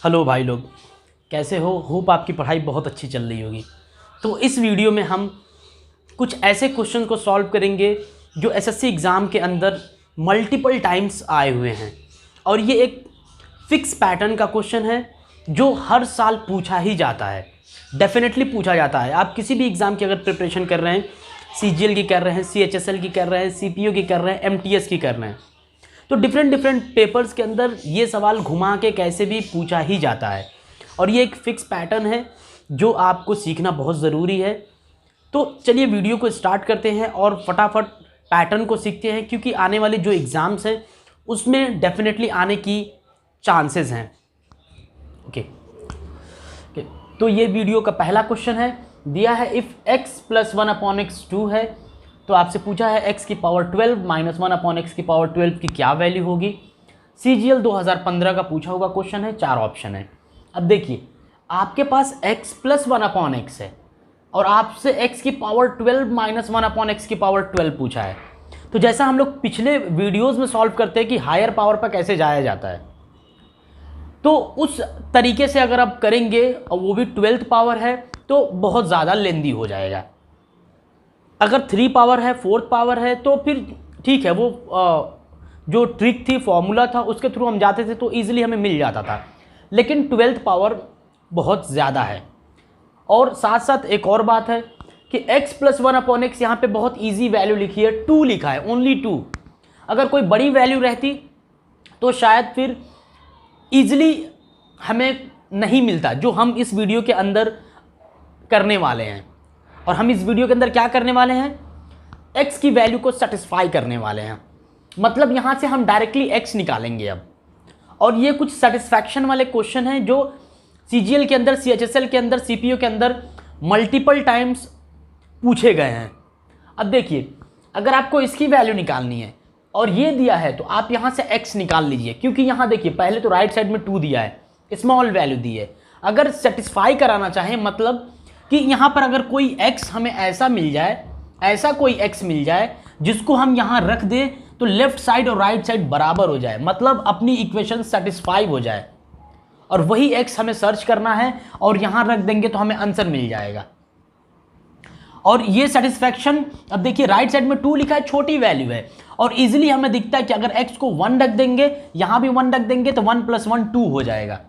Hello भाई लोग, कैसे हो? होप आपकी पढ़ाई बहुत अच्छी चल रही होगी। तो इस वीडियो में हम कुछ ऐसे क्वेश्चन को सॉल्व करेंगे जो एसएससी एग्ज़ाम के अंदर मल्टीपल टाइम्स आए हुए हैं और ये एक फिक्स पैटर्न का क्वेश्चन है जो हर साल पूछा ही जाता है, डेफिनेटली पूछा जाता है। आप किसी भी एग्ज़ाम की अगर प्रिपरेशन कर रहे हैं, सीजीएल की कर रहे हैं, सीएचएसएल की कर रहे हैं, सीपीओ की कर रहे हैं, एमटीएस की कर रहे हैं, तो डिफरेंट पेपर्स के अंदर ये सवाल घुमा के कैसे भी पूछा ही जाता है और ये एक फिक्स पैटर्न है जो आपको सीखना बहुत ज़रूरी है। तो चलिए वीडियो को स्टार्ट करते हैं और फटाफट पैटर्न को सीखते हैं, क्योंकि आने वाले जो एग्ज़ाम्स हैं उसमें डेफिनेटली आने की चांसेस हैं। ओके, तो ये वीडियो का पहला क्वेश्चन है, दिया है इफ़ x + 1/x2 है तो आपसे पूछा है x की पावर 12 - 1/x की पावर 12 की क्या वैल्यू होगी। सीजीएल 2015 का पूछा हुआ क्वेश्चन है, 4 ऑप्शन है। अब देखिए, आपके पास x + 1/x है और आपसे x की पावर 12 - 1/x की पावर 12 पूछा है। तो जैसा हम लोग पिछले वीडियोस में सॉल्व करते हैं कि हायर पावर पर कैसे जाया जाता है, तो उस तरीके से अगर आप करेंगे और वो भी 12th पावर है तो बहुत ज़्यादा लेंदी हो जाएगा। अगर 3 पावर है, 4th पावर है तो फिर ठीक है, वो जो ट्रिक थी, फॉर्मूला था, उसके थ्रू हम जाते थे तो ईजिली हमें मिल जाता था। लेकिन 12th पावर बहुत ज़्यादा है। और साथ साथ एक और बात है कि x + 1/x यहाँ पे बहुत ईजी वैल्यू लिखी है, 2 लिखा है, ओनली 2। अगर कोई बड़ी वैल्यू रहती तो शायद फिर ईजिली हमें नहीं मिलता जो हम इस वीडियो के अंदर करने वाले हैं। और हम इस वीडियो के अंदर क्या करने वाले हैं, x की वैल्यू को सेटिस्फाई करने वाले हैं। मतलब यहाँ से हम डायरेक्टली x निकालेंगे अब। और ये कुछ सेटिस्फैक्शन वाले क्वेश्चन हैं जो सीजीएल के अंदर, सीएचएसएल के अंदर, सीपीओ के अंदर मल्टीपल टाइम्स पूछे गए हैं। अब देखिए, अगर आपको इसकी वैल्यू निकालनी है और ये दिया है तो आप यहाँ से x निकाल लीजिए, क्योंकि यहाँ देखिए पहले तो राइट साइड में 2 दिया है, स्मॉल वैल्यू दी है। अगर सेटिस्फाई कराना चाहें, मतलब कि यहाँ पर अगर कोई x हमें ऐसा मिल जाए, ऐसा कोई x मिल जाए जिसको हम यहाँ रख दें तो लेफ्ट साइड और राइट साइड बराबर हो जाए, मतलब अपनी इक्वेशन सेटिस्फाई हो जाए, और वही x हमें सर्च करना है और यहाँ रख देंगे तो हमें आंसर मिल जाएगा। और ये सेटिस्फैक्शन, अब देखिए राइट साइड में 2 लिखा है, छोटी वैल्यू है और इजीली हमें दिखता है कि अगर x को 1 रख देंगे, यहाँ भी 1 रख देंगे तो 1 + 1 2 हो जाएगा।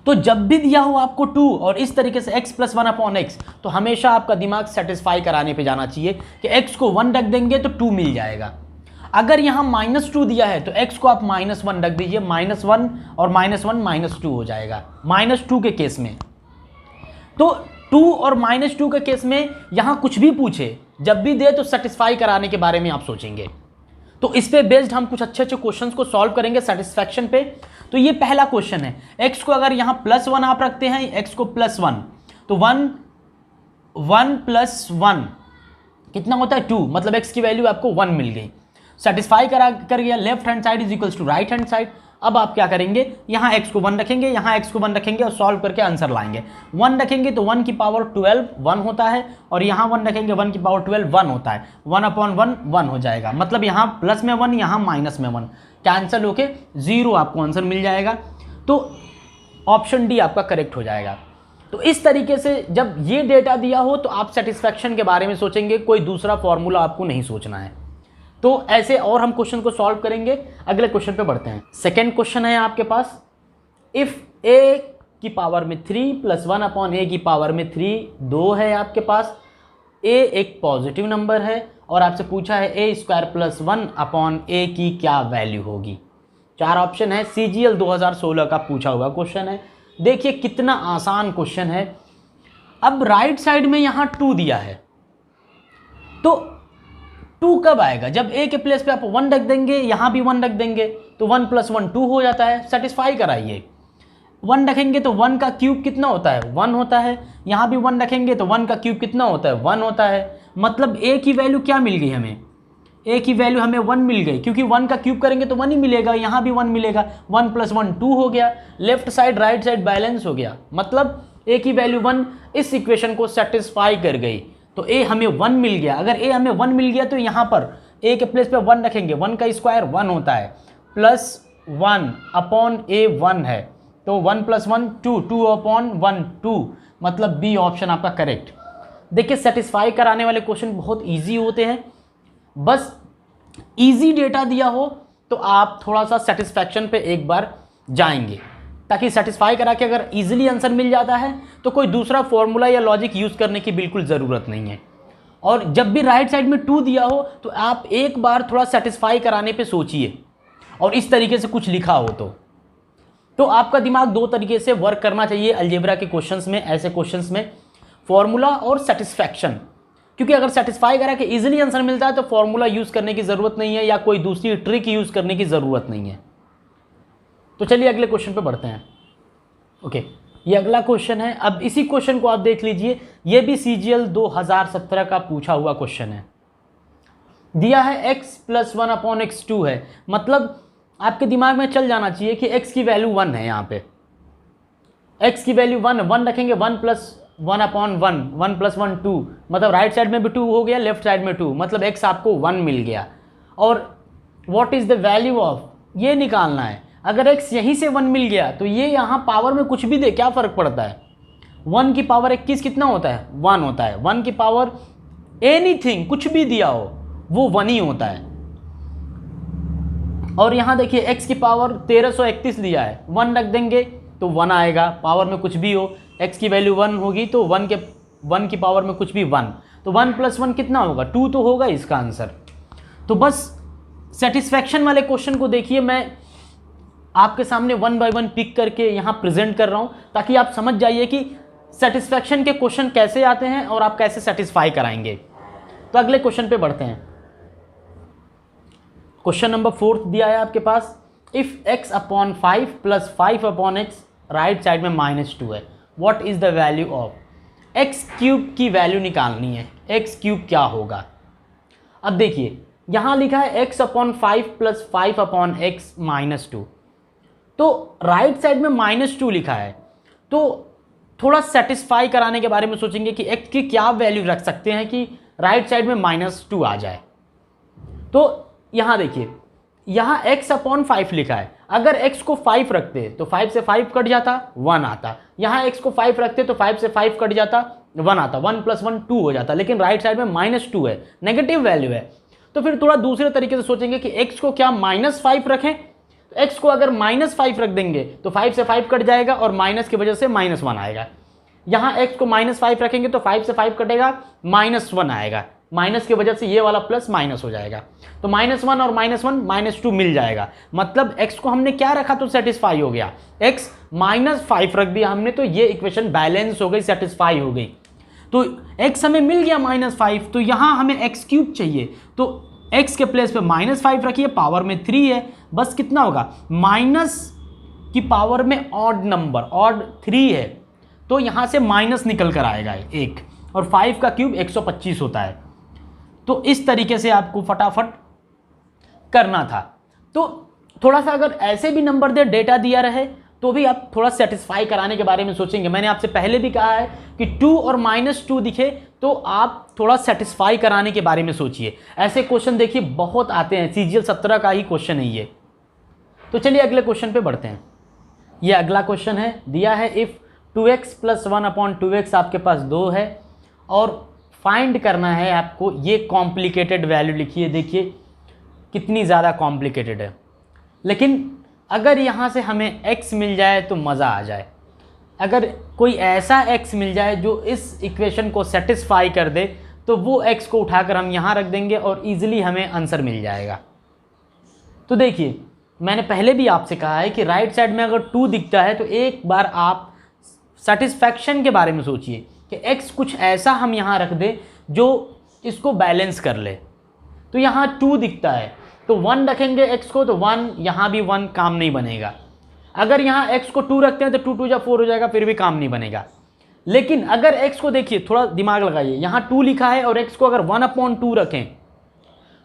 तो जब भी दिया हो आपको 2 और इस तरीके से x + 1/x, तो हमेशा आपका दिमाग सेटिस्फाई कराने पे जाना चाहिए कि x को 1 रख देंगे तो 2 मिल जाएगा। अगर यहाँ -2 दिया है तो x को आप -1 रख दीजिए, -1 और -1 -2 हो जाएगा -2 के केस में। तो 2 और -2 के केस में यहाँ कुछ भी पूछे, जब भी दे तो सेटिस्फाई कराने के बारे में आप सोचेंगे। तो इस पे बेस्ड हम कुछ अच्छे क्वेश्चंस को सॉल्व करेंगे सेटिस्फैक्शन पे। तो ये पहला क्वेश्चन है, x को अगर यहाँ +1 आप रखते हैं, x को +1 तो 1 + 1 कितना होता है 2, मतलब x की वैल्यू आपको 1 मिल गई। सेटिस्फाई कर गया, left hand side is to right hand side. अब आप क्या करेंगे, यहाँ x को 1 रखेंगे, यहाँ x को 1 रखेंगे और सॉल्व करके आंसर लाएंगे। 1 रखेंगे तो 1 की पावर 12 1 होता है और यहाँ 1 रखेंगे 1 की पावर 12 1 होता है। 1/1 1 हो जाएगा, मतलब यहाँ प्लस में 1, यहाँ माइनस में 1, कैंसिल होके 0 आपको आंसर मिल जाएगा। तो ऑप्शन डी आपका करेक्ट हो जाएगा। तो इस तरीके से जब ये डेटा दिया हो तो आप सेटिस्फैक्शन के बारे में सोचेंगे, कोई दूसरा फॉर्मूला आपको नहीं सोचना है। तो ऐसे और हम क्वेश्चन को सॉल्व करेंगे। अगले क्वेश्चन पे बढ़ते हैं। सेकेंड क्वेश्चन है आपके पास, इफ a की पावर में 3 + 1/a की पावर में 3 2 है आपके पास। a एक पॉजिटिव नंबर है और आपसे पूछा है a² + 1/a की क्या वैल्यू होगी। 4 ऑप्शन है, सीजीएल 2016 का पूछा हुआ क्वेश्चन है। देखिए कितना आसान क्वेश्चन है। अब राइट साइड में यहाँ 2 दिया है, तो 2 कब आएगा, जब a के प्लेस पे आप 1 रख देंगे, यहाँ भी 1 रख देंगे तो 1 + 1 2 हो जाता है। सेटिस्फाई कराइए, 1 रखेंगे तो 1 का क्यूब कितना होता है 1 होता है, यहाँ भी 1 रखेंगे तो 1 का क्यूब कितना होता है 1 होता है। मतलब a की वैल्यू क्या मिल गई हमें, a की वैल्यू हमें 1 मिल गई, क्योंकि 1 का क्यूब करेंगे तो 1 ही मिलेगा, यहाँ भी 1 मिलेगा। 1 + 1 2 हो गया, left side right side balance हो गया, मतलब a की वैल्यू 1 इस इक्वेशन को सेटिस्फाई कर गई। तो a हमें 1 मिल गया। अगर a हमें 1 मिल गया तो यहाँ पर a के प्लेस पे 1 रखेंगे, 1 का स्क्वायर 1 होता है, +1/a 1 है, तो 1 + 1 2, 2/1 2, मतलब बी ऑप्शन आपका करेक्ट। देखिए सेटिस्फाई कराने वाले क्वेश्चन बहुत इजी होते हैं, बस इजी डेटा दिया हो तो आप थोड़ा सा सेटिस्फैक्शन पे एक बार जाएंगे, ताकि सेटिस्फाई करा के अगर इजीली आंसर मिल जाता है तो कोई दूसरा फॉर्मूला या लॉजिक यूज़ करने की बिल्कुल ज़रूरत नहीं है। और जब भी राइट साइड में 2 दिया हो तो आप एक बार थोड़ा सेटिस्फाई कराने पे सोचिए, और इस तरीके से कुछ लिखा हो तो आपका दिमाग दो तरीके से वर्क करना चाहिए अलजेब्रा के क्वेश्चंस में, ऐसे क्वेश्चंस में, फॉर्मूला और सेटिस्फैक्शन। क्योंकि अगर सेटिस्फाई करा के इजीली आंसर मिलता है तो फॉर्मूला यूज़ करने की ज़रूरत नहीं है या कोई दूसरी ट्रिक यूज़ करने की ज़रूरत नहीं है। तो चलिए अगले क्वेश्चन पे बढ़ते हैं। ओके, ये अगला क्वेश्चन है। अब इसी क्वेश्चन को आप देख लीजिए, ये भी CGL 2017 का पूछा हुआ क्वेश्चन है। दिया है x + 1/x2 है, मतलब आपके दिमाग में चल जाना चाहिए कि x की वैल्यू 1 है। यहाँ पे x की वैल्यू 1 रखेंगे, 1 + 1/1, 1 + 1 2, मतलब राइट साइड में भी 2 हो गया, लेफ्ट साइड में 2, मतलब x आपको 1 मिल गया। और what is the value of, ये निकालना है। अगर x यहीं से 1 मिल गया तो ये यहाँ पावर में कुछ भी दे, क्या फ़र्क पड़ता है। 1 की पावर 21 कितना होता है, 1 होता है। 1 की पावर एनीथिंग, कुछ भी दिया हो वो 1 ही होता है। और यहाँ देखिए x की पावर 1331 दिया है, 1 रख देंगे तो 1 आएगा, पावर में कुछ भी हो। x की वैल्यू 1 होगी तो 1 की पावर में कुछ भी 1, तो 1 + 1 कितना होगा, 2 तो होगा इसका आंसर। तो बस सेटिस्फैक्शन वाले क्वेश्चन को देखिए, मैं आपके सामने 1 बाय 1 पिक करके यहाँ प्रेजेंट कर रहा हूँ, ताकि आप समझ जाइए कि सेटिस्फैक्शन के क्वेश्चन कैसे आते हैं और आप कैसे सेटिस्फाई कराएंगे। तो अगले क्वेश्चन पे बढ़ते हैं। क्वेश्चन नंबर 4 दिया है आपके पास, if x/5 + 5/x right side में -2 है, what is the value of. x³ की वैल्यू निकालनी है, x³ क्या होगा। अब देखिए यहाँ लिखा है x/5 + 5/x -2, तो राइट साइड में -2 लिखा है, तो थोड़ा सेटिस्फाई कराने के बारे में सोचेंगे कि x की क्या वैल्यू रख सकते हैं कि राइट साइड में -2 आ जाए। तो यहाँ देखिए, यहाँ x/5 लिखा है, अगर x को 5 रखते तो 5 से 5 कट जाता, 1 आता। यहाँ x को 5 रखते तो 5 से 5 कट जाता, 1 आता, 1 + 1 2 हो जाता। लेकिन राइट साइड में -2 है, नेगेटिव वैल्यू है। तो फिर थोड़ा दूसरे तरीके से सोचेंगे कि x को क्या -5 रखें। तो x को अगर -5 रख देंगे तो 5 से 5 कट जाएगा और माइनस की वजह से -1 आएगा। यहाँ x को -5 रखेंगे तो 5 से 5 कटेगा, -1 आएगा, माइनस की वजह से ये वाला प्लस माइनस हो जाएगा। तो -1 और -1 -2 मिल जाएगा, मतलब x को हमने क्या रखा तो सेटिस्फाई हो गया। x -5 रख दिया हमने तो ये इक्वेशन बैलेंस हो गई, सेटिस्फाई हो गई। तो x हमें मिल गया -5, तो यहाँ हमें x³ चाहिए, तो x के प्लेस पे -5 रखिए, पावर में 3 है, बस कितना होगा, माइनस की पावर में ऑड नंबर, ऑड 3 है, तो यहाँ से माइनस निकल कर आएगा 1, और 5 का क्यूब 125 होता है। तो इस तरीके से आपको फटाफट करना था। तो थोड़ा सा अगर ऐसे भी नंबर दे, डेटा दिया रहे, तो भी आप थोड़ा सेटिस्फाई कराने के बारे में सोचेंगे। मैंने आपसे पहले भी कहा है कि 2 और -2 दिखे तो आप थोड़ा सेटिस्फाई कराने के बारे में सोचिए। ऐसे क्वेश्चन देखिए बहुत आते हैं, CGL 17 का ही क्वेश्चन है ये। तो चलिए अगले क्वेश्चन पे बढ़ते हैं। ये अगला क्वेश्चन है, दिया है इफ़ 2x + 1/2x आपके पास 2 है और फाइंड करना है आपको। ये कॉम्प्लिकेटेड वैल्यू लिखिए, देखिए कितनी ज़्यादा कॉम्प्लिकेटेड है, लेकिन अगर यहाँ से हमें x मिल जाए तो मज़ा आ जाए। अगर कोई ऐसा x मिल जाए जो इस इक्वेशन को सेटिस्फाई कर दे तो वो x को उठाकर हम यहाँ रख देंगे और इजीली हमें आंसर मिल जाएगा। तो देखिए मैंने पहले भी आपसे कहा है कि राइट साइड में अगर 2 दिखता है तो एक बार आप सेटिस्फैक्शन के बारे में सोचिए कि x कुछ ऐसा हम यहाँ रख दें जो इसको बैलेंस कर ले। तो यहाँ 2 दिखता है तो 1 रखेंगे x को, तो 1, यहाँ भी 1, काम नहीं बनेगा। अगर यहाँ x को 2 रखते हैं तो 2 2 जा 4 हो जाएगा, फिर भी काम नहीं बनेगा। लेकिन अगर x को देखिए, थोड़ा दिमाग लगाइए, यहाँ 2 लिखा है और x को अगर 1/2 रखें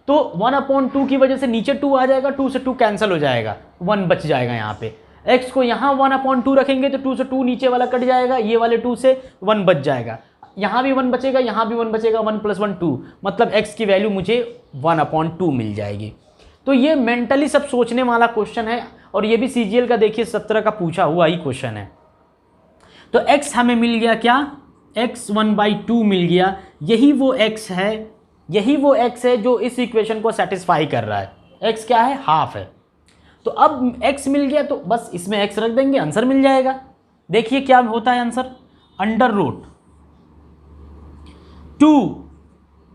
तो 1/2 की वजह से नीचे 2 आ जाएगा, 2 से 2 कैंसिल हो जाएगा, 1 बच जाएगा। यहाँ पे x को यहाँ 1/2 रखेंगे तो 2 से 2 नीचे वाला कट जाएगा, ये वाले 2 से 1 बच जाएगा, यहाँ भी 1 बचेगा, यहाँ भी 1 बचेगा, 1 + 1 2, मतलब x की वैल्यू मुझे 1/2 मिल जाएगी। तो ये मेंटली सब सोचने वाला क्वेश्चन है और ये भी CGL का देखिए 17 का पूछा हुआ ही क्वेश्चन है। तो x हमें मिल गया क्या, x 1/2 मिल गया। यही वो x है जो इस इक्वेशन को सेटिस्फाई कर रहा है। x क्या है, हाफ है। तो अब x मिल गया तो बस इसमें x रख देंगे, आंसर मिल जाएगा। देखिए क्या होता है आंसर, √2,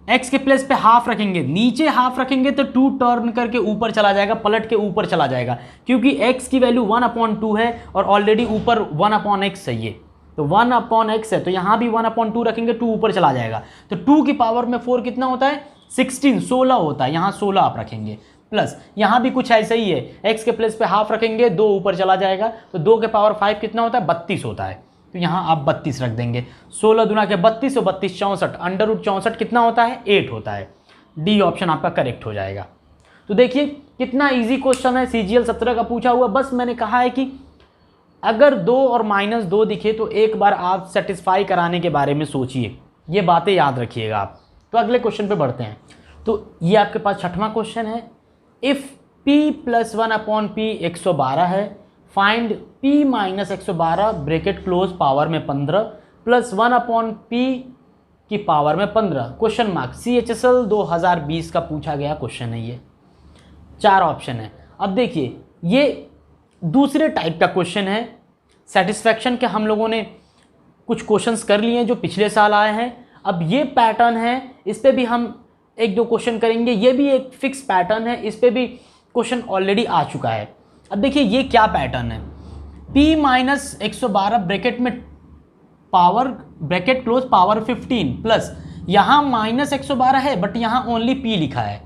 x के प्लेस पे हाफ रखेंगे, नीचे हाफ रखेंगे तो 2 टर्न करके ऊपर चला जाएगा, पलट के ऊपर चला जाएगा, क्योंकि x की वैल्यू 1/2 है और ऑलरेडी ऊपर 1/x है। ये तो 1/x है, तो यहाँ भी 1/2 रखेंगे, 2 ऊपर चला जाएगा। तो 2 की पावर में 4 कितना होता है, 16 होता है। यहाँ 16 आप रखेंगे, प्लस यहाँ भी कुछ ऐसा ही है, x के प्लेस पे हाफ रखेंगे, 2 ऊपर चला जाएगा, तो 2 के पावर 5 कितना होता है, 32 होता है। तो यहाँ आप 32 रख देंगे, 16 दूना के 32 और 32 64, √64 कितना होता है, 8 होता है। डी ऑप्शन आपका करेक्ट हो जाएगा। तो देखिए कितना इजी क्वेश्चन है, CGL 17 का पूछा हुआ। बस मैंने कहा है कि अगर 2 और -2 दिखे तो एक बार आप सेटिस्फाई कराने के बारे में सोचिए, ये बातें याद रखिएगा आप। तो अगले क्वेश्चन पे बढ़ते हैं। तो ये आपके पास 6वां क्वेश्चन है। इफ़ p + 1/p 112 है, find p - 112 bracket close power में 15 प्लस 1/p की पावर में 15 क्वेश्चन मार्क। CHSL 2020 का पूछा गया क्वेश्चन है ये। 4 ऑप्शन है। अब देखिए ये दूसरे टाइप का क्वेश्चन है। सेटिस्फैक्शन के हम लोगों ने कुछ क्वेश्चंस कर लिए हैं जो पिछले साल आए हैं। अब ये पैटर्न है, इस पे भी हम 1-2 क्वेश्चन करेंगे। ये भी एक फिक्स पैटर्न है, इस पे भी क्वेश्चन ऑलरेडी आ चुका है। अब देखिए ये क्या पैटर्न है, p - 112 ब्रैकेट में power bracket close power 15 plus यहाँ -112 है बट यहाँ ओनली p लिखा है,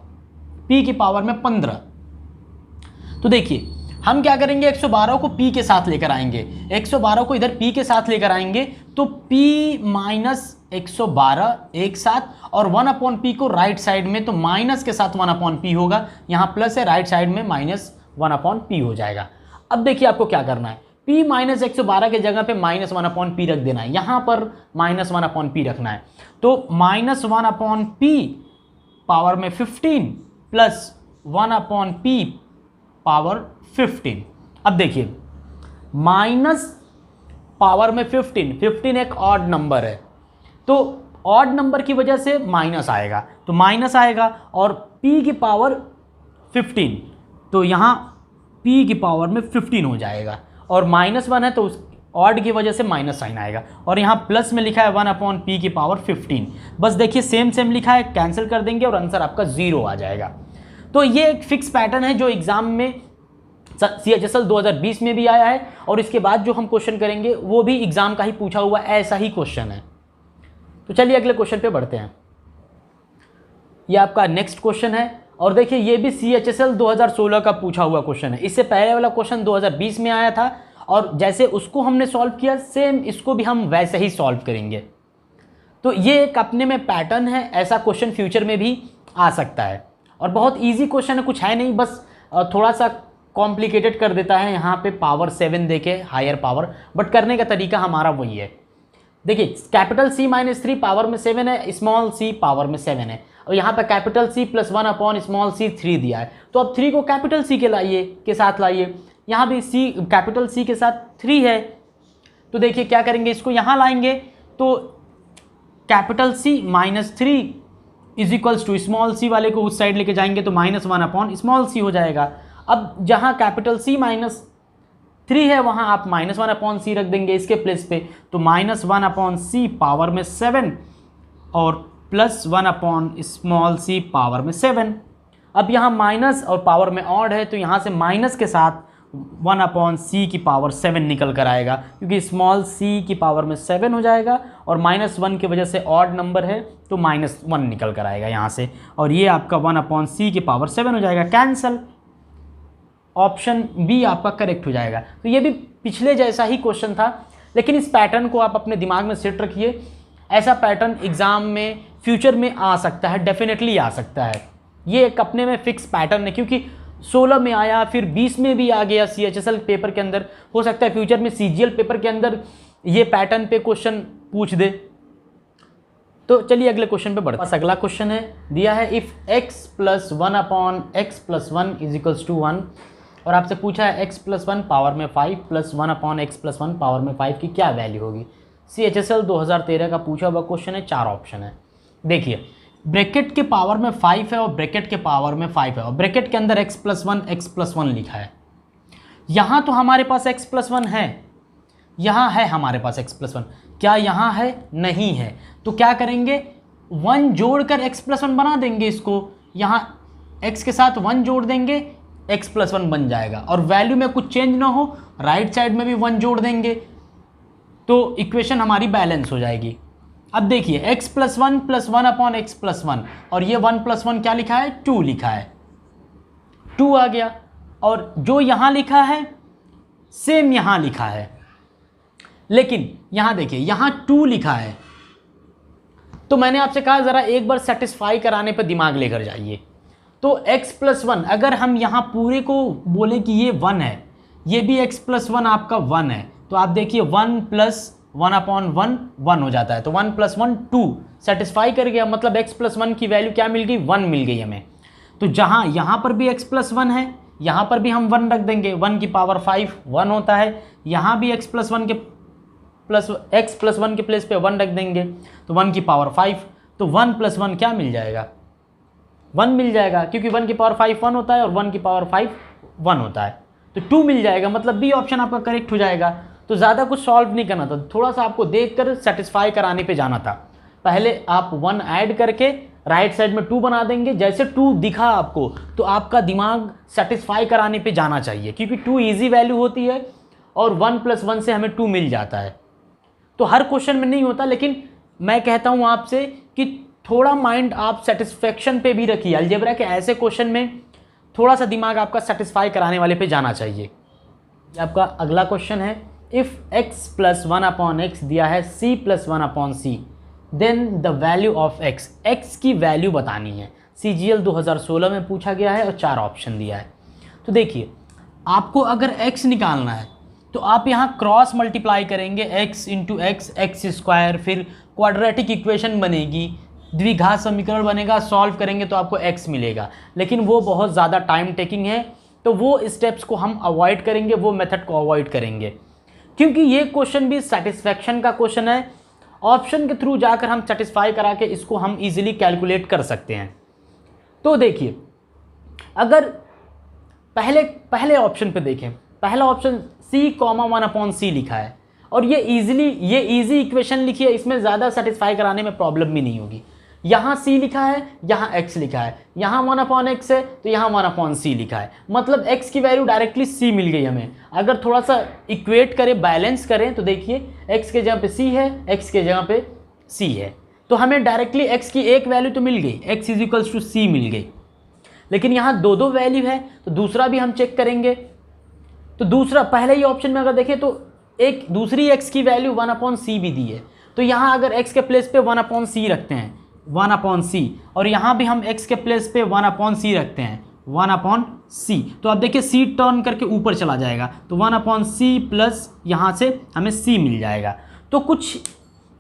p की पावर में 15। तो देखिए हम क्या करेंगे, 112 को p के साथ लेकर आएंगे, 112 को इधर p के साथ लेकर आएंगे, तो p - 112 एक साथ, और 1/p को राइट साइड में, तो माइनस के साथ 1/p होगा, यहाँ प्लस है, राइट साइड में -1/p हो जाएगा। अब देखिए आपको क्या करना है, p - 112 के जगह पे -1/p रख देना है, यहाँ पर -1/p रखना है। तो -1/p पावर में 15 प्लस 1/p पावर 15। अब देखिए माइनस पावर में 15 एक ऑड नंबर है, तो ऑड नंबर की वजह से माइनस आएगा, तो माइनस आएगा, और p की पावर 15, तो यहाँ p की पावर में 15 हो जाएगा, और -1 है तो उस ऑड की वजह से माइनस साइन आएगा, और यहाँ प्लस में लिखा है 1/p की पावर 15। बस देखिए सेम लिखा है, कैंसिल कर देंगे और आंसर आपका 0 आ जाएगा। तो ये एक फिक्स पैटर्न है जो एग्जाम में CHSL 2020 में भी आया है, और इसके बाद जो हम क्वेश्चन करेंगे वो भी एग्जाम का ही पूछा हुआ ऐसा ही क्वेश्चन है। तो चलिए अगले क्वेश्चन पे बढ़ते हैं। ये आपका नेक्स्ट क्वेश्चन है, और देखिए ये भी CHSL 2016 का पूछा हुआ क्वेश्चन है। इससे पहले वाला क्वेश्चन 2020 में आया था, और जैसे उसको हमने सॉल्व किया सेम इसको भी हम वैसे ही सॉल्व करेंगे। तो ये एक अपने में पैटर्न है, ऐसा क्वेश्चन फ्यूचर में भी आ सकता है, और बहुत ईजी क्वेश्चन है, कुछ है नहीं, बस थोड़ा सा कॉम्प्लिकेटेड कर देता है यहाँ पे पावर 7 देके हायर पावर, बट करने का तरीका हमारा वही है। देखिए कैपिटल C - 3 पावर में 7 है, स्मॉल c पावर में 7 है, और यहाँ पे कैपिटल C + 1/स्मॉल c 3 दिया है, तो अब 3 को कैपिटल C के साथ लाइए, यहाँ भी कैपिटल C के साथ 3 है, तो देखिए क्या करेंगे, इसको यहाँ लाएंगे, तो कैपिटल C - 3 = स्मॉल c वाले को उस साइड लेके जाएंगे तो -1/स्मॉल c हो जाएगा। अब जहाँ कैपिटल C - 3 है वहाँ आप -1/c रख देंगे इसके प्लेस पे, तो -1/c पावर में 7 और प्लस 1/स्मॉल c पावर में 7। अब यहाँ माइनस और पावर में ऑड है, तो यहाँ से माइनस के साथ 1/c की पावर 7 निकल कर आएगा, क्योंकि स्मॉल c की पावर में 7 हो जाएगा, और -1 की वजह से ऑड नंबर है तो -1 निकल कर आएगा यहाँ से, और ये आपका 1/c की पावर 7 हो जाएगा, कैंसल। ऑप्शन बी आपका करेक्ट हो जाएगा। तो ये भी पिछले जैसा ही क्वेश्चन था, लेकिन इस पैटर्न को आप अपने दिमाग में सेट रखिए, ऐसा पैटर्न एग्ज़ाम में फ्यूचर में आ सकता है, डेफिनेटली आ सकता है। ये एक अपने में फिक्स पैटर्न है, क्योंकि 16 में आया, फिर 20 में भी आ गया CHSL पेपर के अंदर, हो सकता है फ्यूचर में CGL पेपर के अंदर ये पैटर्न पे क्वेश्चन पूछ दे। तो चलिए अगले क्वेश्चन पे बढ़ते हैं। अगला क्वेश्चन है, दिया है इफ़ x + 1/x + 1 = 1, और आपसे पूछा है x+1 पावर में 5 + 1/x+1 पावर में 5 की क्या वैल्यू होगी। CHSL 2013 का पूछा हुआ क्वेश्चन है, 4 ऑप्शन है। देखिए ब्रैकेट के पावर में 5 है और ब्रैकेट के पावर में 5 है और ब्रैकेट के अंदर x+1 लिखा है। यहाँ तो हमारे पास x+1 है, यहाँ है हमारे पास x+1, क्या यहाँ है? नहीं है। तो क्या करेंगे, 1 जोड़कर x+1 बना देंगे इसको, यहाँ x के साथ 1 जोड़ देंगे, x+1 बन जाएगा और वैल्यू में कुछ चेंज ना हो, राइट साइड में भी 1 जोड़ देंगे तो इक्वेशन हमारी बैलेंस हो जाएगी। अब देखिए x+1 + 1/x+1 और ये 1+1 क्या लिखा है? 2 लिखा है, 2 आ गया। और जो यहाँ लिखा है सेम यहाँ लिखा है, लेकिन यहाँ देखिए यहाँ 2 लिखा है। तो मैंने आपसे कहा ज़रा एक बार सेटिस्फाई कराने पर दिमाग लेकर जाइए। तो x+1 अगर हम यहाँ पूरे को बोले कि ये 1 है, ये भी x+1 आपका 1 है, तो आप देखिए 1 + 1/1 1 हो जाता है। तो 1 + 1 2 सेटिस्फाई कर गया, मतलब x+1 की वैल्यू क्या मिल गई? 1 मिल गई हमें। तो जहाँ यहाँ पर भी x+1 है, यहाँ पर भी हम 1 रख देंगे, 1 की पावर 5 1 होता है। यहाँ भी x+1 के प्लेस पे 1 रख देंगे तो 1 की पावर 5, तो 1 + 1 क्या मिल जाएगा? 1 मिल जाएगा, क्योंकि 1 की पावर 5 1 होता है और 1 की पावर 5 1 होता है, तो 2 मिल जाएगा। मतलब बी ऑप्शन आपका करेक्ट हो जाएगा। तो ज़्यादा कुछ सॉल्व नहीं करना था, थोड़ा सा आपको देखकर सेटिस्फाई कराने पे जाना था। पहले आप 1 ऐड करके राइट साइड में 2 बना देंगे, जैसे 2 दिखा आपको तो आपका दिमाग सेटिस्फाई कराने पे जाना चाहिए, क्योंकि 2 ईजी वैल्यू होती है और 1 + 1 से हमें 2 मिल जाता है। तो हर क्वेश्चन में नहीं होता, लेकिन मैं कहता हूँ आपसे कि थोड़ा माइंड आप सेटिस्फेक्शन पे भी रखिए। अलजेब्रा के ऐसे क्वेश्चन में थोड़ा सा दिमाग आपका सेटिस्फाई कराने वाले पे जाना चाहिए। आपका अगला क्वेश्चन है, इफ़ x + 1/x दिया है c + 1/c, then the value of x की वैल्यू बतानी है। CGL 2016 में पूछा गया है और 4 ऑप्शन दिया है। तो देखिए आपको अगर x निकालना है तो आप यहाँ क्रॉस मल्टीप्लाई करेंगे, x × x² फिर क्वाड्रेटिक इक्वेशन बनेगी, द्विघात समीकरण बनेगा, सॉल्व करेंगे तो आपको x मिलेगा। लेकिन वो बहुत ज़्यादा टाइम टेकिंग है, तो वो स्टेप्स को हम अवॉइड करेंगे, वो मेथड को अवॉइड करेंगे, क्योंकि ये क्वेश्चन भी सेटिस्फैक्शन का क्वेश्चन है। ऑप्शन के थ्रू जाकर हम सेटिस्फाई करा के इसको हम इजीली कैलकुलेट कर सकते हैं। तो देखिए अगर पहले ऑप्शन पे देखें, पहला ऑप्शन c, 1/c लिखा है और ये इजी इक्वेशन लिखी है, इसमें ज़्यादा सेटिस्फाई कराने में प्रॉब्लम भी नहीं होगी। यहाँ c लिखा है, यहाँ x लिखा है, यहाँ 1/x है तो यहाँ 1/c लिखा है, मतलब x की वैल्यू डायरेक्टली c मिल गई हमें। अगर थोड़ा सा इक्वेट करें, बैलेंस करें तो देखिए x के जगह पे c है, x के जगह पे c है, तो हमें डायरेक्टली x की एक वैल्यू तो मिल गई, x = c मिल गई। लेकिन यहाँ दो वैल्यू है तो दूसरा भी हम चेक करेंगे। तो दूसरा पहले ही ऑप्शन में अगर देखें तो एक दूसरी x की वैल्यू 1/c भी दी है, तो यहाँ अगर x के प्लेस पे 1/c रखते हैं 1/c, और यहाँ भी हम x के प्लेस पे 1/c रखते हैं 1/c, तो अब देखिए c टर्न करके ऊपर चला जाएगा, तो 1/c प्लस यहाँ से हमें c मिल जाएगा। तो कुछ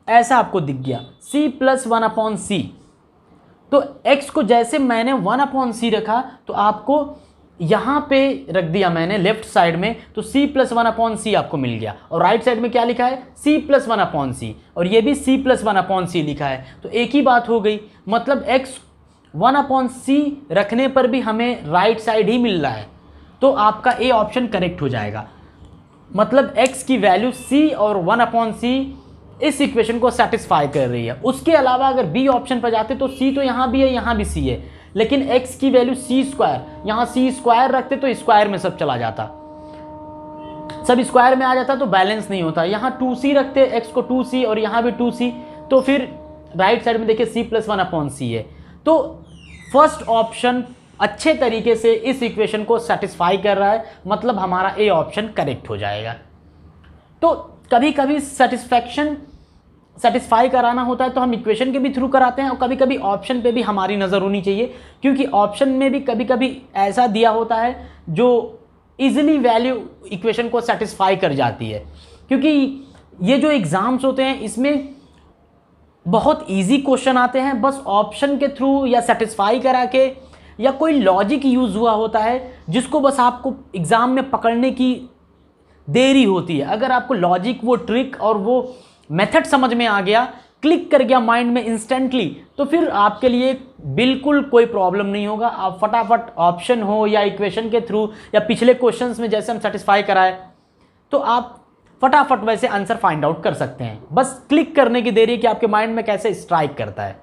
ऐसा आपको दिख गया c + 1/c, तो x को जैसे मैंने 1/c रखा तो आपको यहाँ पे रख दिया मैंने लेफ्ट साइड में, तो c + 1/c आपको मिल गया। और राइट साइड में क्या लिखा है? c + 1/c, और ये भी c + 1/c लिखा है, तो एक ही बात हो गई। मतलब x 1/c रखने पर भी हमें राइट साइड ही मिल रहा है, तो आपका ए ऑप्शन करेक्ट हो जाएगा। मतलब x की वैल्यू c और 1/c इस इक्वेशन को सेटिस्फाई कर रही है। उसके अलावा अगर बी ऑप्शन पर जाते तो c तो यहाँ भी है, यहाँ भी c है, लेकिन x की वैल्यू c², यहाँ c² रखते तो स्क्वायर में सब चला जाता, सब स्क्वायर में आ जाता तो बैलेंस नहीं होता। यहाँ 2c रखते, x को 2c और यहाँ भी 2c, तो फिर राइट साइड में देखिए c + 1/c है। तो फर्स्ट ऑप्शन अच्छे तरीके से इस इक्वेशन को सेटिस्फाई कर रहा है, मतलब हमारा ए ऑप्शन करेक्ट हो जाएगा। तो कभी कभी सेटिस्फाई कराना होता है तो हम इक्वेशन के भी थ्रू कराते हैं, और कभी कभी ऑप्शन पे भी हमारी नज़र होनी चाहिए, क्योंकि ऑप्शन में भी कभी कभी ऐसा दिया होता है जो इजीली वैल्यू इक्वेशन को सेटिस्फाई कर जाती है। क्योंकि ये जो एग्ज़ाम्स होते हैं इसमें बहुत इजी क्वेश्चन आते हैं, बस ऑप्शन के थ्रू या सेटिस्फाई करा के या कोई लॉजिक यूज़ हुआ होता है जिसको बस आपको एग्ज़ाम में पकड़ने की देरी होती है। अगर आपको लॉजिक, वो ट्रिक और वो मेथड समझ में आ गया, क्लिक कर गया माइंड में इंस्टेंटली, तो फिर आपके लिए बिल्कुल कोई प्रॉब्लम नहीं होगा। आप फटाफट ऑप्शन हो या इक्वेशन के थ्रू या पिछले क्वेश्चंस में जैसे हम सेटिस्फाई कराए, तो आप फटाफट वैसे आंसर फाइंड आउट कर सकते हैं। बस क्लिक करने की देरी है कि आपके माइंड में कैसे स्ट्राइक करता है।